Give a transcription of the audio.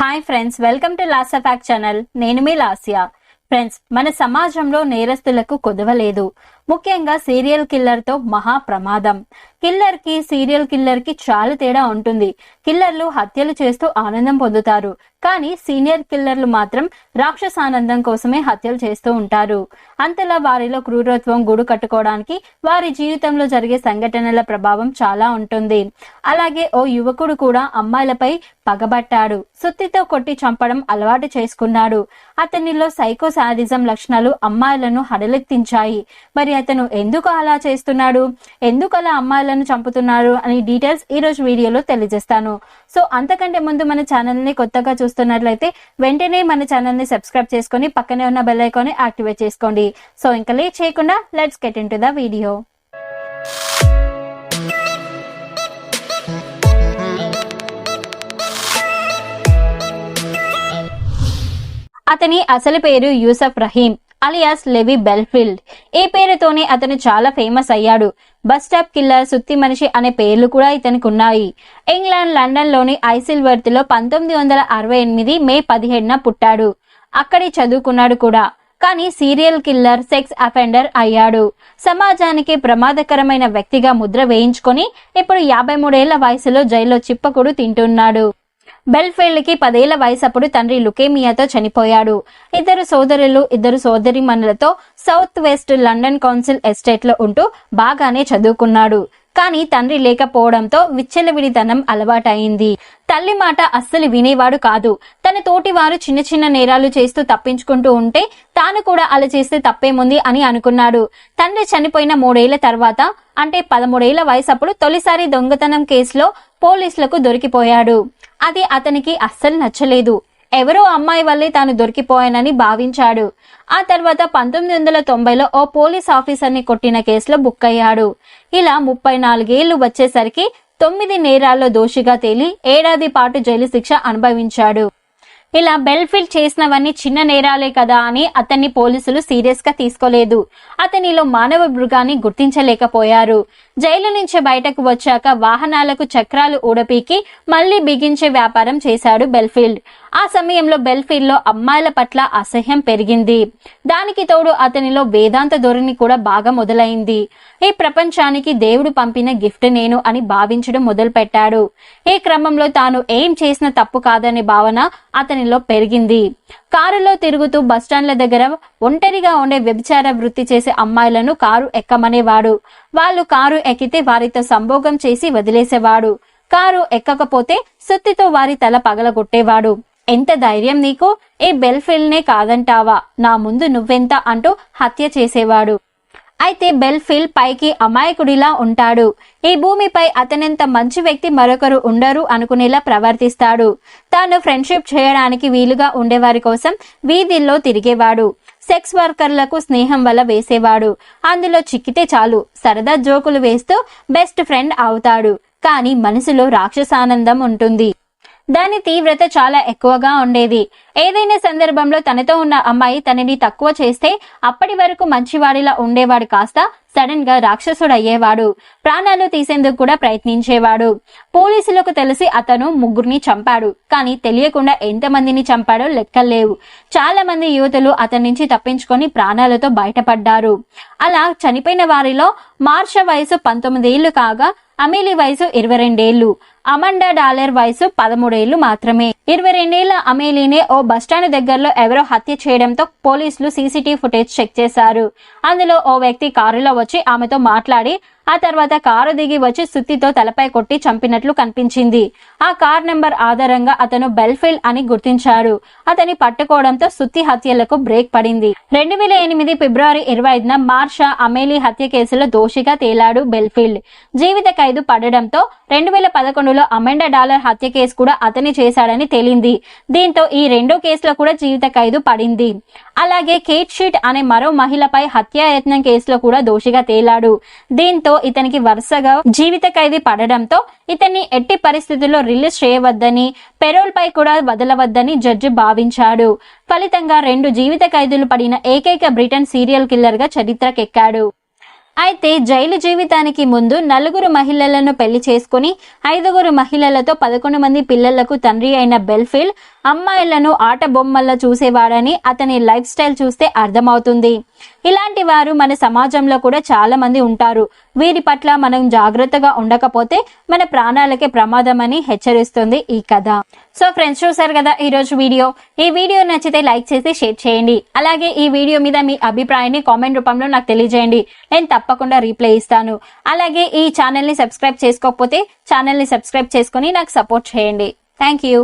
Hi friends, welcome to Lasya fact channel. నేను మీ Lasya. Friends, మన సమాజంలో నేరస్తులకు కొదవలేదు. ముఖ్యంగా సీరియల్ కిల్లర్ తో మహా ప్రమాదం. కిల్లర్ కి సీరియల్ కిల్లర్ కి చాలా తేడా ఉంటుంది. కిల్లర్లు హత్యలు చేస్తూ ఆనందం పొందుతారు, కానీ సీనియర్ కిల్లర్లు మాత్రం రాక్షసానందం కోసమే హత్యలు చేస్తూ ఉంటారు. అంతలా వారిలో క్రూరత్వం గూడు కట్టుకోవడానికి వారి జీవితంలో జరిగే సంఘటనల ప్రభావం చాలా ఉంటుంది. అలాగే ఓ యువకుడు కూడా అమ్మాయిలపై పగబట్టాడు. సుత్తితో కొట్టి చంపడం అలవాటు చేసుకున్నాడు. అతనిలో సైకో సాడిజం లక్షణాలు అమ్మాయిలను హడలెత్తించాయి. మరి అతను ఎందుకు అలా చేస్తున్నాడు, ఎందుకు అలా అమ్మాయిలను చంపుతున్నారు అని డీటెయిల్స్ ఈ రోజు వీడియోలో తెలియజేస్తాను. సో అంతకంటే ముందు మన ఛానల్ ని కొత్తగా చూస్తున్నట్లయితే వెంటనే మన ఛానల్ ని సబ్స్క్రైబ్ చేసుకొని పక్కనే ఉన్న బెల్ ఐకాన్ ని యాక్టివేట్ చేసుకోండి. సో ఇంకా లేట్ చేయకుండా let's get into the video. అతని అసలు పేరు యూసఫ్ రహీం అలియాస్ లెవి బెల్ఫీల్డ్. ఈ పేరుతోనే అతను చాలా ఫేమస్ అయ్యాడు. బస్ స్టాప్ కిల్లర్, సుత్తి మనిషి అనే పేర్లు కూడా ఇతనికి ఉన్నాయి. ఇంగ్లాండ్ లండన్ లోని ఐసిల్వర్త్ లో 1968 మే 17న పుట్టాడు. అక్కడే చదువుకున్నాడు కూడా. కానీ సీరియల్ కిల్లర్, సెక్స్ అఫెండర్ అయ్యాడు. సమాజానికి ప్రమాదకరమైన వ్యక్తిగా ముద్ర వేయించుకొని ఇప్పుడు 53 ఏళ్ల వయసులో జైల్లో చిప్పకుడు తింటున్నాడు. బెల్ఫీల్డ్ కి 10 ఏళ్ల వయసప్పుడు తండ్రి లుకేమియాతో చనిపోయాడు. ఇద్దరు సోదరులు, ఇద్దరు సోదరిమణులతో south west London council estate లో ఉంటూ బాగానే చదువుకున్నాడు. కానీ తండ్రి లేకపోవడంతో విచ్చలవిడితనం అలవాటైంది. తల్లి మాట అస్సలు వినేవాడు కాదు. తన తోటి వారు చిన్న చిన్న నేరాలు చేస్తూ తప్పించుకుంటూ ఉంటే తాను కూడా అలా చేస్తే తప్పేముంది అని అనుకున్నాడు. తండ్రి చనిపోయిన 3 ఏళ్ల తర్వాత, అంటే 13 ఏళ్ల వయసప్పుడు తొలిసారి దొంగతనం కేసులో పోలీసులకు దొరికిపోయాడు. అది అతనికి అస్సలు నచ్చలేదు. ఎవరో అమ్మాయి వల్లే తాను దొరికిపోయానని భావించాడు. ఆ తర్వాత 1990లో ఓ పోలీస్ ఆఫీసర్ని కొట్టిన కేసులో బుక్ అయ్యాడు. ఇలా 34 ఏళ్లు వచ్చేసరికి 9 నేరాల్లో దోషిగా తేలి ఏడాది పాటు జైలు శిక్ష అనుభవించాడు. ఇలా బెల్ఫీల్డ్ చేసినవన్నీ చిన్న నేరాలే కదా అని అతన్ని పోలీసులు సీరియస్ గా తీసుకోలేదు. అతనిలో మానవ మృగాన్ని గుర్తించలేకపోయారు. జైలు నుంచి బయటకు వచ్చాక వాహనాలకు చక్రాలు ఊడపీకి మళ్లీ బిగించే వ్యాపారం చేశాడు బెల్ఫీల్డ్. ఆ సమయంలో బెల్ఫీల్డ్ లో అమ్మాయిల పట్ల అసహ్యం పెరిగింది. దానికి తోడు అతనిలో వేదాంత ధోరణి కూడా బాగా మొదలైంది. ఈ ప్రపంచానికి దేవుడు పంపిన గిఫ్ట్ నేను అని భావించడం మొదలు పెట్టాడు. ఈ క్రమంలో తాను ఏం చేసిన తప్పు కాదనే భావన అతనిలో పెరిగింది. కారులో తిరుగుతూ బస్టాండ్ల దగ్గర ఒంటరిగా ఉండే వ్యభిచార వృత్తి చేసే అమ్మాయిలను కారు ఎక్కమనేవాడు. వాళ్ళు కారు ఎక్కితే వారితో సంభోగం చేసి వదిలేసేవాడు. కారు ఎక్కకపోతే సుత్తితో వారి తల పగలగొట్టేవాడు. ఎంత ధైర్యం నీకు, ఈ బెల్ఫీల్డ్ నే కాదంటావా, నా ముందు నువ్వెంత అంటూ హత్య చేసేవాడు. అయితే బెల్ఫీల్డ్ పైకి అమాయకుడిలా ఉంటాడు. ఈ భూమిపై అతనంత మంచి వ్యక్తి మరొకరు ఉండరు అనుకునేలా ప్రవర్తిస్తాడు. తాను ఫ్రెండ్షిప్ చేయడానికి వీలుగా ఉండేవారి కోసం వీధుల్లో తిరిగేవాడు. సెక్స్ వర్కర్లకు స్నేహం వల్ల వేసేవాడు. అందులో చిక్కితే చాలు సరదా జోకులు వేస్తూ బెస్ట్ ఫ్రెండ్ అవుతాడు. కానీ మనసులో రాక్షసానందం ఉంటుంది. దాని తీవ్రత చాలా ఎక్కువగా ఉండేది. ఏదైనా సందర్భంలో తనతో ఉన్న అమ్మాయి తనని తక్కువ చేస్తే అప్పటి వరకు మంచివాడిలా ఉండేవాడు కాస్త సడన్ గా రాక్షసుడు అయ్యేవాడు. ప్రాణాలు తీసేందుకు కూడా ప్రయత్నించేవాడు. పోలీసులకు తెలిసి అతను 3 చంపాడు. కానీ తెలియకుండా ఎంతమందిని చంపాడో లెక్కలేవు. చాలా మంది యువతులు అతని నుంచి తప్పించుకొని ప్రాణాలతో బయటపడ్డారు. అలా చనిపోయిన వారిలో మార్షా వయసు 19 ఏళ్లు కాగా అమీలీ వయసు 22 ఏళ్లు, అమండా డాలర్ వయసు 13 ఏళ్లు మాత్రమే. 22 ఏళ్ల అమేలీనే ఓ బస్టాండ్ దగ్గరలో ఎవరో హత్య చేయడంతో పోలీసులు సీసీటీవీ ఫుటేజ్ చెక్ చేశారు. అందులో ఓ వ్యక్తి కారులో వచ్చి ఆమెతో మాట్లాడి ఆ తర్వాత కారు దిగి వచ్చి సుత్తితో తలపై కొట్టి చంపినట్లు కనిపించింది. ఆ కార్ నెంబర్ ఆధారంగా అతను బెల్ఫీల్డ్ అని గుర్తించారు. అతని పట్టుకోవడంతో సుత్తి హత్యలకు బ్రేక్ పడింది. 2008 ఫిబ్రవరి 25న మార్షా అమేలీ హత్య కేసులో దోషిగా తేలాడు బెల్ఫీల్డ్. జీవిత ఖైదు పడడంతో 2011లో అమెండా డాలర్ హత్య కేసు కూడా అతని చేశాడని తేలింది. దీంతో ఈ 2 కేసులో కూడా జీవిత ఖైదు పడింది. అలాగే కేట్ షీట్ అనే మరో మహిళపై హత్యాయత్నం కేసులో కూడా దోషిగా తేలాడు. దీంతో ఇతనికి వరుసగా జీవిత ఖైదు పడడంతో ఇతన్ని ఎట్టి పరిస్థితుల్లో రిలీజ్ చేయవద్దని, పెరోల్ పై కూడా వదలవద్దని జడ్జి భావించాడు. ఫలితంగా 2 జీవిత ఖైదులు పడిన ఏకైక బ్రిటన్ సీరియల్ కిల్లర్ గా చరిత్రకెక్కాడు. అయితే జైలు జీవితానికి ముందు 4 మహిళలను పెళ్లి చేసుకుని 5 మహిళలతో 11 మంది పిల్లలకు తండ్రి అయిన బెల్ఫీల్డ్ అమ్మాయిలను ఆట బొమ్మల్లో చూసేవాడని అతని లైఫ్ స్టైల్ చూస్తే అర్థమవుతుంది. ఇలాంటి వారు మన సమాజంలో కూడా చాలా మంది ఉంటారు. వీరి పట్ల మనం జాగ్రత్తగా ఉండకపోతే మన ప్రాణాలకే ప్రమాదమని హెచ్చరిస్తుంది ఈ కథ. సో ఫ్రెండ్స్, చూసారు కదా ఈరోజు వీడియో. ఈ వీడియో నచ్చితే లైక్ చేసి షేర్ చేయండి. అలాగే ఈ వీడియో మీద మీ అభిప్రాయాన్ని కామెంట్ రూపంలో నాకు తెలియజేయండి. నేను తప్పకుండా రీప్లై ఇస్తాను. అలాగే ఈ ఛానల్ని సబ్స్క్రైబ్ చేసుకోకపోతే ఛానల్ని సబ్స్క్రైబ్ చేసుకొని నాకు సపోర్ట్ చేయండి. Thank you.